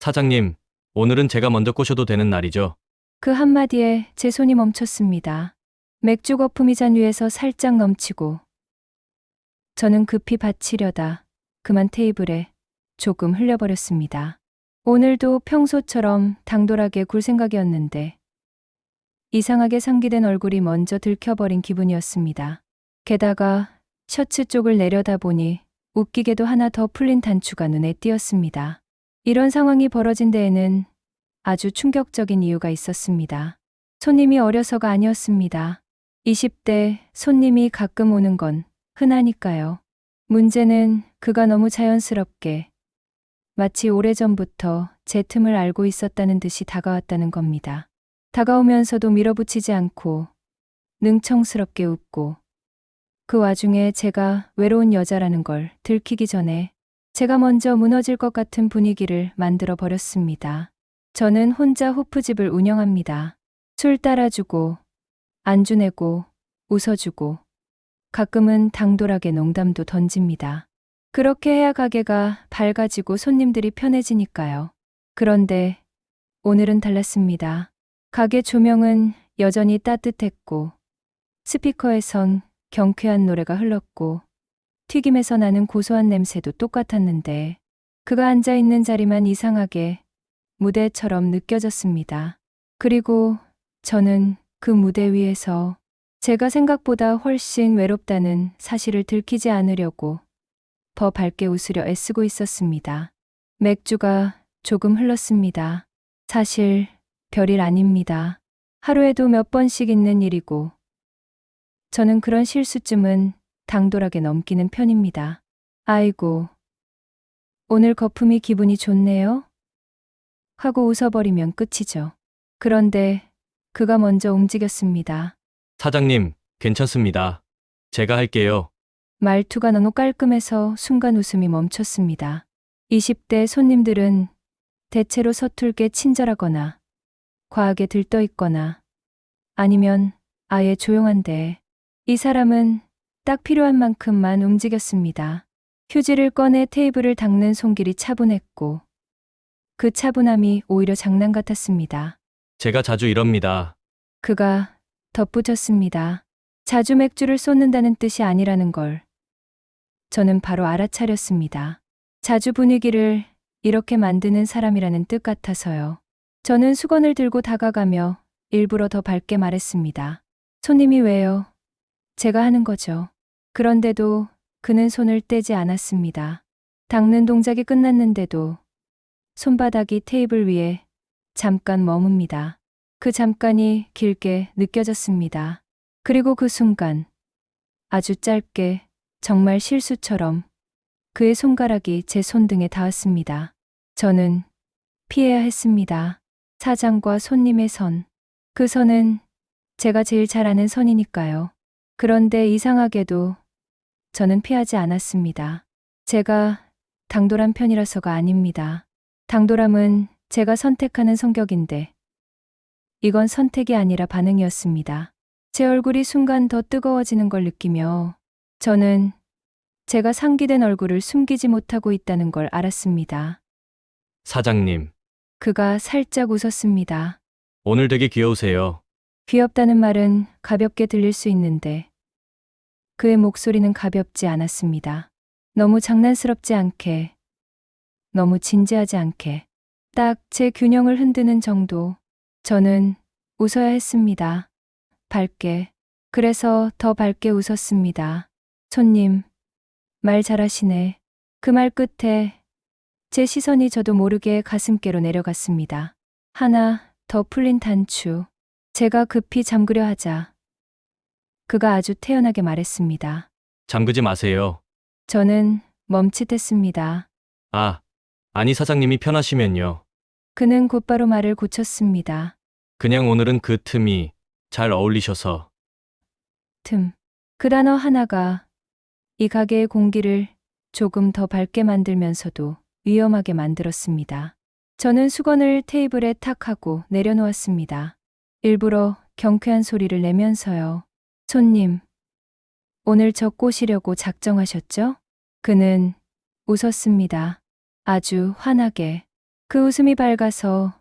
사장님, 오늘은 제가 먼저 꼬셔도 되는 날이죠? 그 한마디에 제 손이 멈췄습니다. 맥주 거품이 잔 위에서 살짝 넘치고 저는 급히 받치려다 그만 테이블에 조금 흘려버렸습니다. 오늘도 평소처럼 당돌하게 굴 생각이었는데 이상하게 상기된 얼굴이 먼저 들켜버린 기분이었습니다. 게다가 셔츠 쪽을 내려다보니 웃기게도 하나 더 풀린 단추가 눈에 띄었습니다. 이런 상황이 벌어진 데에는 아주 충격적인 이유가 있었습니다. 손님이 어려서가 아니었습니다. 20대 손님이 가끔 오는 건 흔하니까요. 문제는 그가 너무 자연스럽게 마치 오래전부터 제 틈을 알고 있었다는 듯이 다가왔다는 겁니다. 다가오면서도 밀어붙이지 않고 능청스럽게 웃고 그 와중에 제가 외로운 여자라는 걸 들키기 전에 제가 먼저 무너질 것 같은 분위기를 만들어 버렸습니다. 저는 혼자 호프집을 운영합니다. 술 따라주고 안주 내고 웃어주고 가끔은 당돌하게 농담도 던집니다. 그렇게 해야 가게가 밝아지고 손님들이 편해지니까요. 그런데 오늘은 달랐습니다. 가게 조명은 여전히 따뜻했고 스피커에선 경쾌한 노래가 흘렀고 튀김에서 나는 고소한 냄새도 똑같았는데 그가 앉아있는 자리만 이상하게 무대처럼 느껴졌습니다. 그리고 저는 그 무대 위에서 제가 생각보다 훨씬 외롭다는 사실을 들키지 않으려고 더 밝게 웃으려 애쓰고 있었습니다. 맥주가 조금 흘렀습니다. 사실 별일 아닙니다. 하루에도 몇 번씩 있는 일이고 저는 그런 실수쯤은 당돌하게 넘기는 편입니다. 아이고, 오늘 거품이 기분이 좋네요? 하고 웃어버리면 끝이죠. 그런데 그가 먼저 움직였습니다. 사장님, 괜찮습니다. 제가 할게요. 말투가 너무 깔끔해서 순간 웃음이 멈췄습니다. 20대 손님들은 대체로 서툴게 친절하거나 과하게 들떠있거나 아니면 아예 조용한데 이 사람은 딱 필요한 만큼만 움직였습니다. 휴지를 꺼내 테이블을 닦는 손길이 차분했고 그 차분함이 오히려 장난 같았습니다. 제가 자주 이럽니다. 그가 덧붙였습니다. 자주 맥주를 쏟는다는 뜻이 아니라는 걸 저는 바로 알아차렸습니다. 자주 분위기를 이렇게 만드는 사람이라는 뜻 같아서요. 저는 수건을 들고 다가가며 일부러 더 밝게 말했습니다. 손님이 왜요? 제가 하는 거죠. 그런데도 그는 손을 떼지 않았습니다. 닦는 동작이 끝났는데도 손바닥이 테이블 위에 잠깐 머뭅니다. 그 잠깐이 길게 느껴졌습니다. 그리고 그 순간 아주 짧게 정말 실수처럼 그의 손가락이 제 손등에 닿았습니다. 저는 피해야 했습니다. 사장과 손님의 선. 그 선은 제가 제일 잘 아는 선이니까요. 그런데 이상하게도 저는 피하지 않았습니다. 제가 당돌한 편이라서가 아닙니다. 당돌함은 제가 선택하는 성격인데 이건 선택이 아니라 반응이었습니다. 제 얼굴이 순간 더 뜨거워지는 걸 느끼며 저는 제가 상기된 얼굴을 숨기지 못하고 있다는 걸 알았습니다. 사장님, 그가 살짝 웃었습니다. 오늘 되게 귀여우세요. 귀엽다는 말은 가볍게 들릴 수 있는데 그의 목소리는 가볍지 않았습니다. 너무 장난스럽지 않게, 너무 진지하지 않게, 딱 제 균형을 흔드는 정도. 저는 웃어야 했습니다. 밝게. 그래서 더 밝게 웃었습니다. 손님, 말 잘하시네. 그 말 끝에 제 시선이 저도 모르게 가슴께로 내려갔습니다. 하나 더 풀린 단추. 제가 급히 잠그려 하자 그가 아주 태연하게 말했습니다. 잠그지 마세요. 저는 멈칫했습니다. 아, 아니 사장님이 편하시면요. 그는 곧바로 말을 고쳤습니다. 그냥 오늘은 그 틈이 잘 어울리셔서. 틈. 그 단어 하나가 이 가게의 공기를 조금 더 밝게 만들면서도 위험하게 만들었습니다. 저는 수건을 테이블에 탁 하고 내려놓았습니다. 일부러 경쾌한 소리를 내면서요. 손님, 오늘 저 꼬시려고 작정하셨죠? 그는 웃었습니다. 아주 환하게. 그 웃음이 밝아서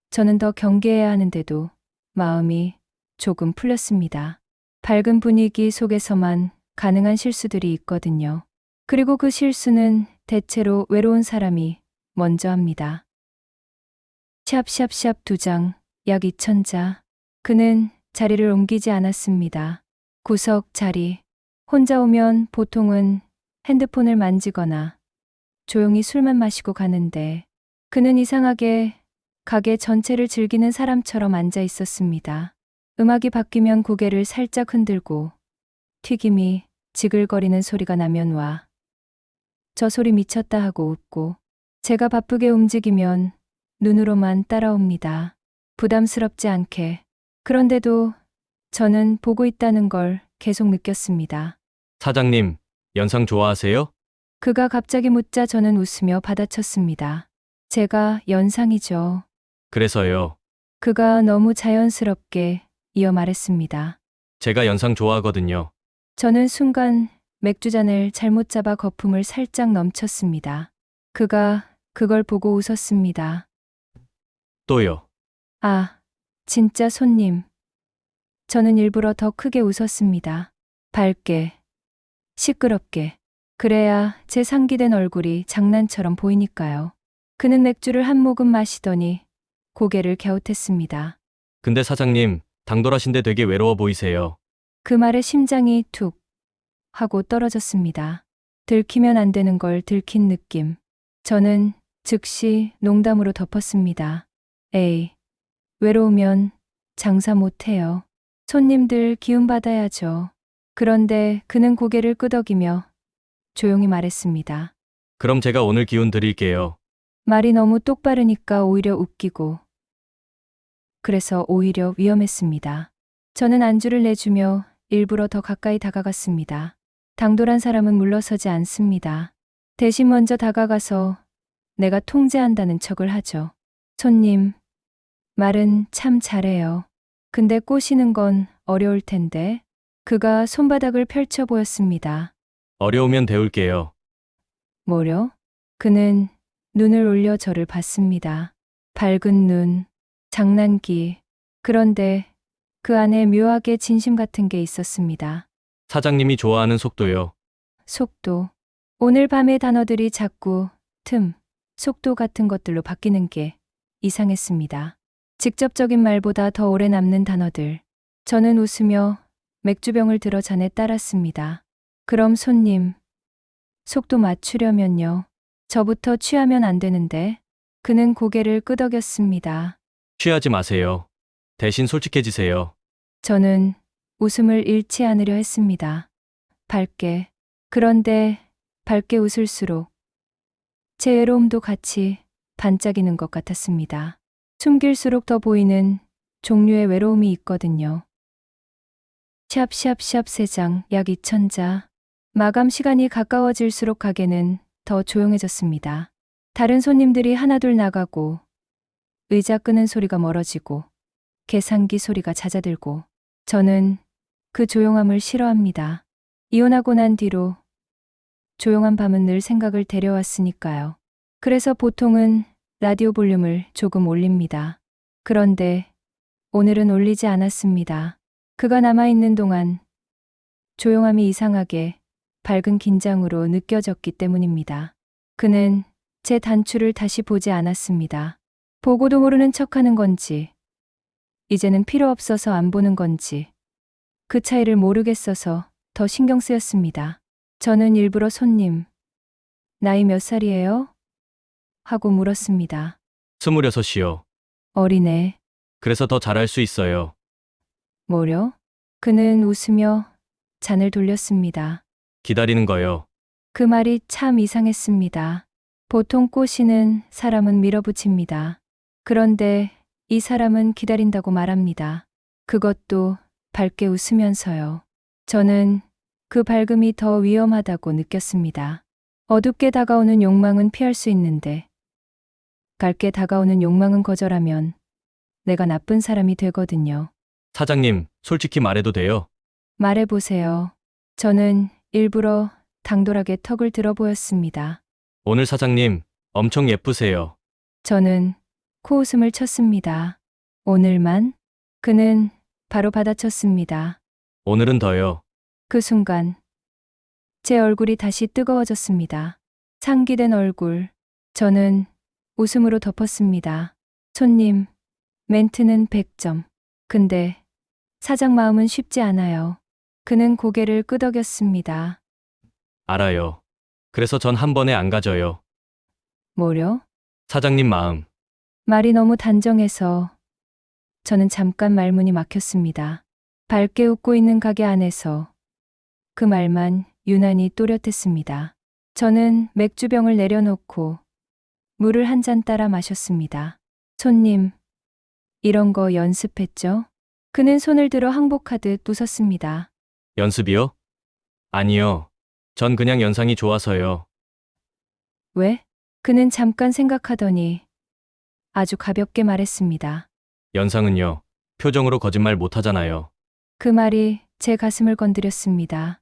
저는 더 경계해야 하는데도 마음이 조금 풀렸습니다. 밝은 분위기 속에서만 가능한 실수들이 있거든요. 그리고 그 실수는 대체로 외로운 사람이 먼저 합니다. 샵샵샵 2장, 약 2,000자. 그는 자리를 옮기지 않았습니다. 구석 자리. 혼자 오면 보통은 핸드폰을 만지거나 조용히 술만 마시고 가는데 그는 이상하게 가게 전체를 즐기는 사람처럼 앉아 있었습니다. 음악이 바뀌면 고개를 살짝 흔들고 튀김이 지글거리는 소리가 나면 와. 저 소리 미쳤다 하고 웃고 제가 바쁘게 움직이면 눈으로만 따라옵니다. 부담스럽지 않게. 그런데도 저는 보고 있다는 걸 계속 느꼈습니다. 사장님, 연상 좋아하세요? 그가 갑자기 묻자 저는 웃으며 받아쳤습니다. 제가 연상이죠. 그래서요. 그가 너무 자연스럽게 이어 말했습니다. 제가 연상 좋아하거든요. 저는 순간 맥주잔을 잘못 잡아 거품을 살짝 넘쳤습니다. 그가 그걸 보고 웃었습니다. 또요. 아, 진짜 손님. 저는 일부러 더 크게 웃었습니다. 밝게, 시끄럽게. 그래야 제 상기된 얼굴이 장난처럼 보이니까요. 그는 맥주를 한 모금 마시더니 고개를 갸웃했습니다. 근데 사장님, 당돌하신데 되게 외로워 보이세요. 그 말에 심장이 툭 하고 떨어졌습니다. 들키면 안 되는 걸 들킨 느낌. 저는 즉시 농담으로 덮었습니다. 에이, 외로우면 장사 못해요. 손님들 기운 받아야죠. 그런데 그는 고개를 끄덕이며 조용히 말했습니다. 그럼 제가 오늘 기운 드릴게요. 말이 너무 똑바르니까 오히려 웃기고 그래서 오히려 위험했습니다. 저는 안주를 내주며 일부러 더 가까이 다가갔습니다. 당돌한 사람은 물러서지 않습니다. 대신 먼저 다가가서 내가 통제한다는 척을 하죠. 손님, 말은 참 잘해요. 근데 꼬시는 건 어려울 텐데. 그가 손바닥을 펼쳐 보였습니다. 어려우면 배울게요. 뭐려? 그는 눈을 올려 저를 봤습니다. 밝은 눈, 장난기. 그런데 그 안에 묘하게 진심 같은 게 있었습니다. 사장님이 좋아하는 속도요. 속도. 오늘 밤의 단어들이 자꾸 틈, 속도 같은 것들로 바뀌는 게 이상했습니다. 직접적인 말보다 더 오래 남는 단어들. 저는 웃으며 맥주병을 들어 잔에 따랐습니다. 그럼 손님, 속도 맞추려면요. 저부터 취하면 안 되는데. 그는 고개를 끄덕였습니다. 취하지 마세요. 대신 솔직해지세요. 저는 웃음을 잃지 않으려 했습니다. 밝게. 그런데 밝게 웃을수록 제 외로움도 같이 반짝이는 것 같았습니다. 숨길수록 더 보이는 종류의 외로움이 있거든요. 샵샵샵 3장, 약 2,000자. 마감 시간이 가까워질수록 가게는 더 조용해졌습니다. 다른 손님들이 하나둘 나가고 의자 끄는 소리가 멀어지고 계산기 소리가 잦아들고 저는 그 조용함을 싫어합니다. 이혼하고 난 뒤로 조용한 밤은 늘 생각을 데려왔으니까요. 그래서 보통은 라디오 볼륨을 조금 올립니다. 그런데 오늘은 올리지 않았습니다. 그가 남아있는 동안 조용함이 이상하게 밝은 긴장으로 느껴졌기 때문입니다. 그는 제 단추를 다시 보지 않았습니다. 보고도 모르는 척하는 건지, 이제는 필요 없어서 안 보는 건지, 그 차이를 모르겠어서 더 신경 쓰였습니다. 저는 일부러 손님, 나이 몇 살이에요? 하고 물었습니다. 26이요. 어리네. 그래서 더 잘할 수 있어요. 뭐려? 그는 웃으며 잔을 돌렸습니다. 기다리는 거요. 그 말이 참 이상했습니다. 보통 꼬시는 사람은 밀어붙입니다. 그런데 이 사람은 기다린다고 말합니다. 그것도 밝게 웃으면서요. 저는 그 밝음이 더 위험하다고 느꼈습니다. 어둡게 다가오는 욕망은 피할 수 있는데 밝게 다가오는 욕망은 거절하면 내가 나쁜 사람이 되거든요. 사장님, 솔직히 말해도 돼요? 말해보세요. 저는 일부러 당돌하게 턱을 들어 보였습니다. 오늘 사장님, 엄청 예쁘세요. 저는 코웃음을 쳤습니다. 오늘만? 그는 바로 받아쳤습니다. 오늘은 더요. 그 순간 제 얼굴이 다시 뜨거워졌습니다. 상기된 얼굴. 저는 웃음으로 덮었습니다. 손님, 멘트는 100점. 근데 사장 마음은 쉽지 않아요. 그는 고개를 끄덕였습니다. 알아요. 그래서 전 한 번에 안 가져요. 뭐려? 사장님 마음. 말이 너무 단정해서 저는 잠깐 말문이 막혔습니다. 밝게 웃고 있는 가게 안에서 그 말만 유난히 또렷했습니다. 저는 맥주병을 내려놓고 물을 한 잔 따라 마셨습니다. 손님, 이런 거 연습했죠? 그는 손을 들어 항복하듯 웃었습니다. 연습이요? 아니요. 전 그냥 연상이 좋아서요. 왜? 그는 잠깐 생각하더니 아주 가볍게 말했습니다. 연상은요. 표정으로 거짓말 못 하잖아요. 그 말이 제 가슴을 건드렸습니다.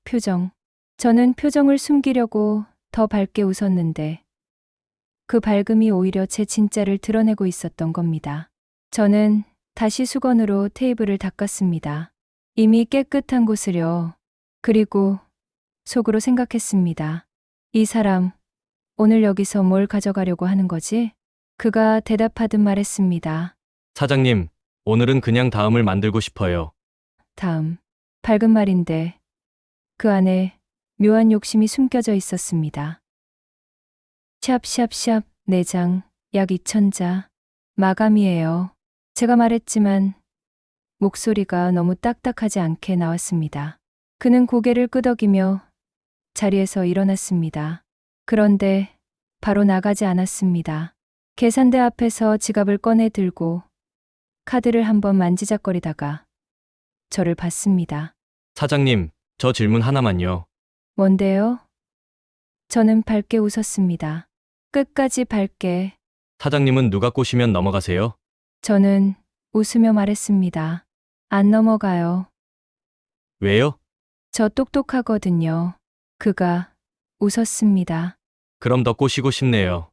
표정. 저는 표정을 숨기려고 더 밝게 웃었는데 그 밝음이 오히려 제 진짜를 드러내고 있었던 겁니다. 저는 다시 수건으로 테이블을 닦았습니다. 이미 깨끗한 곳을요. 그리고 속으로 생각했습니다. 이 사람, 오늘 여기서 뭘 가져가려고 하는 거지? 그가 대답하듯 말했습니다. 사장님, 오늘은 그냥 다음을 만들고 싶어요. 다음. 밝은 말인데 그 안에 묘한 욕심이 숨겨져 있었습니다. 샵샵샵 4장, 약 2,000자. 마감이에요. 제가 말했지만 목소리가 너무 딱딱하지 않게 나왔습니다. 그는 고개를 끄덕이며 자리에서 일어났습니다. 그런데 바로 나가지 않았습니다. 계산대 앞에서 지갑을 꺼내 들고 카드를 한번 만지작거리다가 저를 봤습니다. 사장님, 저 질문 하나만요. 뭔데요? 저는 밝게 웃었습니다. 끝까지 밝게. 사장님은 누가 꼬시면 넘어가세요? 저는 웃으며 말했습니다. 안 넘어가요. 왜요? 저 똑똑하거든요. 그가 웃었습니다. 그럼 더 꼬시고 싶네요.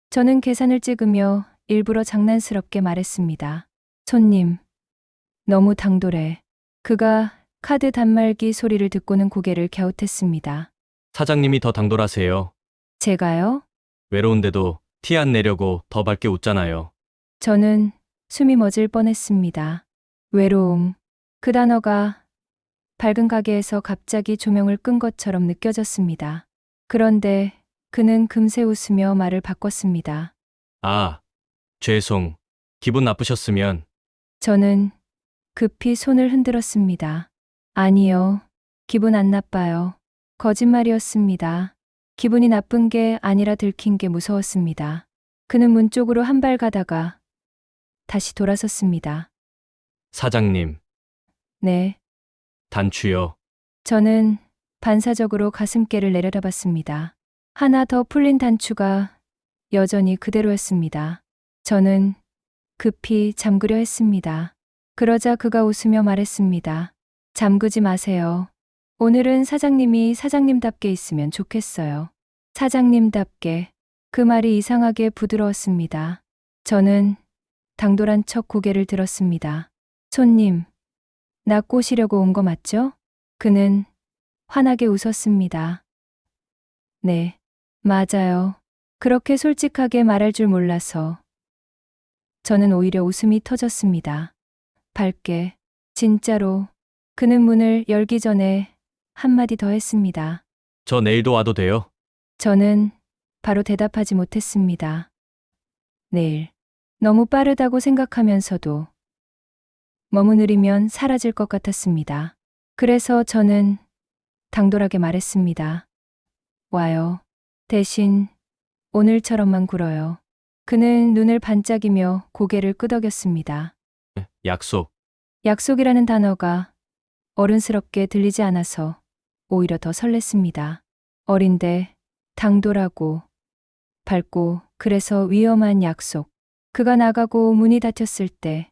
저는 계산을 찍으며 일부러 장난스럽게 말했습니다. 손님, 너무 당돌해. 그가 카드 단말기 소리를 듣고는 고개를 갸웃했습니다. 사장님이 더 당돌하세요. 제가요? 외로운데도 티 안 내려고 더 밝게 웃잖아요. 저는 숨이 멎을 뻔했습니다. 외로움. 그 단어가 밝은 가게에서 갑자기 조명을 끈 것처럼 느껴졌습니다. 그런데 그는 금세 웃으며 말을 바꿨습니다. 아, 죄송. 기분 나쁘셨으면 저는 급히 손을 흔들었습니다. 아니요. 기분 안 나빠요. 거짓말이었습니다. 기분이 나쁜 게 아니라 들킨 게 무서웠습니다. 그는 문 쪽으로 한 발 가다가 다시 돌아섰습니다. 사장님, 네. 단추요. 저는 반사적으로 가슴께를 내려다봤습니다. 하나 더 풀린 단추가 여전히 그대로였습니다. 저는 급히 잠그려 했습니다. 그러자 그가 웃으며 말했습니다. 잠그지 마세요. 오늘은 사장님이 사장님답게 있으면 좋겠어요. 사장님답게. 그 말이 이상하게 부드러웠습니다. 저는 당돌한 척 고개를 들었습니다. 손님, 나 꼬시려고 온 거 맞죠? 그는 환하게 웃었습니다. 네, 맞아요. 그렇게 솔직하게 말할 줄 몰라서 저는 오히려 웃음이 터졌습니다. 밝게, 진짜로. 그는 문을 열기 전에 한마디 더 했습니다. 저 내일도 와도 돼요? 저는 바로 대답하지 못했습니다. 내일. 너무 빠르다고 생각하면서도 머무르면 사라질 것 같았습니다. 그래서 저는 당돌하게 말했습니다. 와요. 대신 오늘처럼만 굴어요. 그는 눈을 반짝이며 고개를 끄덕였습니다. 약속. 약속이라는 단어가 어른스럽게 들리지 않아서 오히려 더 설렜습니다. 어린데 당돌하고 밝고 그래서 위험한 약속. 그가 나가고 문이 닫혔을 때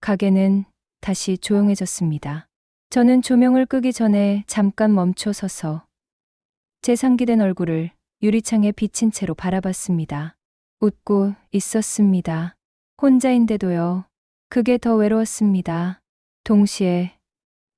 가게는 다시 조용해졌습니다. 저는 조명을 끄기 전에 잠깐 멈춰 서서 제 상기된 얼굴을 유리창에 비친 채로 바라봤습니다. 웃고 있었습니다. 혼자인데도요. 그게 더 외로웠습니다. 동시에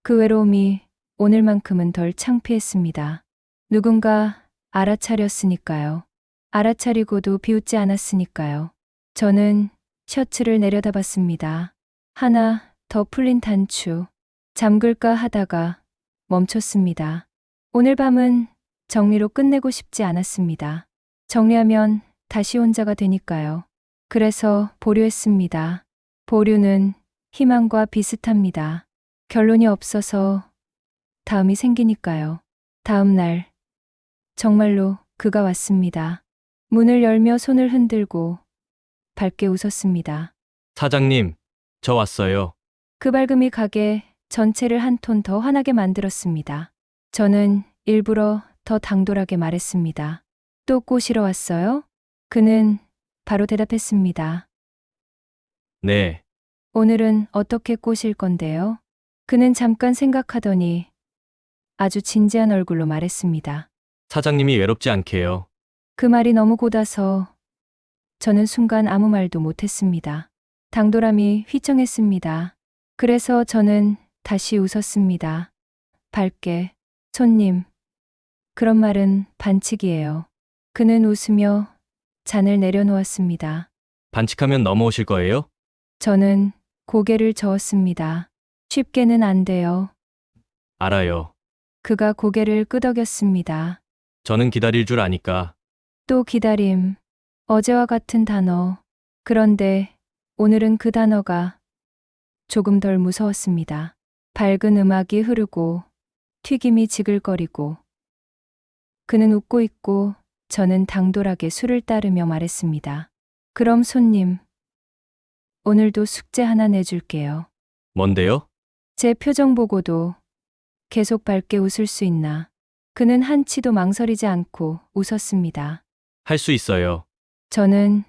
그 외로움이 오늘만큼은 덜 창피했습니다. 누군가 알아차렸으니까요. 알아차리고도 비웃지 않았으니까요. 저는 셔츠를 내려다봤습니다. 하나 더 풀린 단추. 잠글까 하다가 멈췄습니다. 오늘 밤은 정리로 끝내고 싶지 않았습니다. 정리하면 다시 혼자가 되니까요. 그래서 보류했습니다. 보류는 희망과 비슷합니다. 결론이 없어서 다음이 생기니까요. 다음 날, 정말로 그가 왔습니다. 문을 열며 손을 흔들고 밝게 웃었습니다. 사장님, 저 왔어요. 그 밝음이 가게 전체를 한 톤 더 환하게 만들었습니다. 저는 일부러 더 당돌하게 말했습니다. 또 꼬시러 왔어요? 그는 바로 대답했습니다. 네, 오늘은 어떻게 꼬실 건데요? 그는 잠깐 생각하더니 아주 진지한 얼굴로 말했습니다. 사장님이 외롭지 않게요. 그 말이 너무 고다서 저는 순간 아무 말도 못했습니다. 당돌함이 휘청했습니다. 그래서 저는 다시 웃었습니다. 밝게, 손님, 그런 말은 반칙이에요. 그는 웃으며 잔을 내려놓았습니다. 반칙하면 넘어오실 거예요? 저는 고개를 저었습니다. 쉽게는 안 돼요. 알아요. 그가 고개를 끄덕였습니다. 저는 기다릴 줄 아니까. 또 기다림. 어제와 같은 단어. 그런데 오늘은 그 단어가 조금 덜 무서웠습니다. 밝은 음악이 흐르고 튀김이 지글거리고 그는 웃고 있고 저는 당돌하게 술을 따르며 말했습니다. 그럼 손님, 오늘도 숙제 하나 내줄게요. 뭔데요? 제 표정 보고도 계속 밝게 웃을 수 있나. 그는 한치도 망설이지 않고 웃었습니다. 할 수 있어요. 저는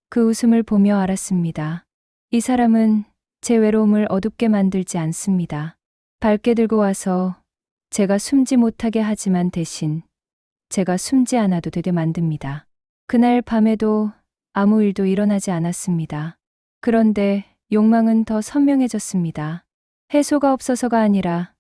그 웃음을 보며 알았습니다. 이 사람은 제 외로움을 어둡게 만들지 않습니다. 밝게 들고 와서 제가 숨지 못하게 하지만 대신 제가 숨지 않아도 되게 만듭니다. 그날 밤에도 아무 일도 일어나지 않았습니다. 그런데 욕망은 더 선명해졌습니다. 해소가 없어서가 아니라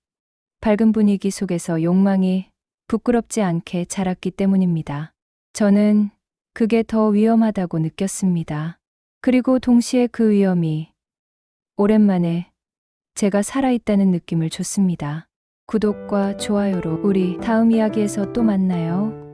밝은 분위기 속에서 욕망이 부끄럽지 않게 자랐기 때문입니다. 저는 그게 더 위험하다고 느꼈습니다. 그리고 동시에 그 위험이 오랜만에 제가 살아있다는 느낌을 줬습니다. 구독과 좋아요로 우리 다음 이야기에서 또 만나요.